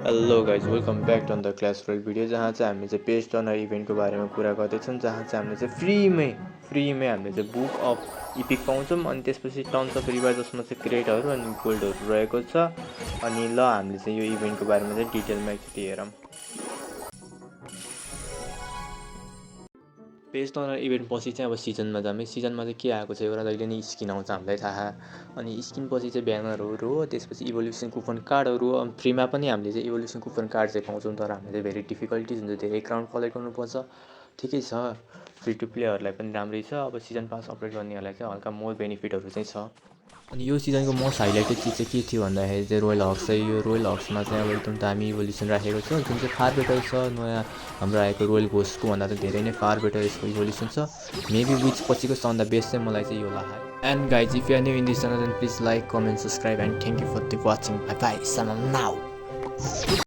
Hello guys welcome back to the class role video जहाँ चाहिँ हामीले चाहिँ पेज टर्नर इभेन्टको बारेमा कुरा गर्दैछौँ जहाँ चाहिँ हामीले चाहिँ फ्रीमै हामीले चाहिँ बुक अफ इपिक पाउँछौँ अनि त्यसपछि टर्म्स अफ रिवार्ड जसमा चाहिँ क्रेटहरू अनि गोल्डहरू रहेको छ अनि ल हामीले चाहिँ यो इभेन्टको बारेमा चाहिँ डिटेलमा एकचोटि हेरौँ। पेज टर्नर इभेन्ट पछि चाहिँ अब सिजनमा जाँदै सिजनमा चाहिँ के आएको छ एउटा जहिले नै स्किन आउँछ हामीलाई थाहा अनि स्किन पछि चाहिँ ब्यानरहरू हो त्यसपछि इभोल्युसन कुपन कार्डहरू फ्रीमा पनि हामीले चाहिँ इभोल्युसन कुपन कार्ड चाहिँ पाउँछौँ तर हामीले चाहिँ भेरी डिफिकल्टिज हुन्छ धेरै क्राउन्ड कलेक्ट गर्नुपर्छ ठिकै छ फ्री टु प्लेयरहरूलाई पनि राम्रै छ अब सिजन पास अपडेट गर्नेहरूलाई चाहिँ हल्का मोर बेनिफिटहरू चाहिँ छ। अनि यो सिजनको मोस्ट हाइलाइटेड चिज चाहिँ के थियो भन्दाखेरि चाहिँ रोयल हक्स चाहिँ यो रोयल हक्समा चाहिँ अब एकदम दामी इभोल्युसन राखेको छ जुन चाहिँ फार बेटर छ नयाँ हाम्रो आएको रोयल घोस्टको भन्दा त धेरै नै फार बेटर यसको इभोल्युसन छ मेबी विच पछिको सबभन्दा बेस्ट चाहिँ मलाई चाहिँ यो लाग्यो। And guys if you are new in this channel then please like comment subscribe and thank you for the watching bye bye now.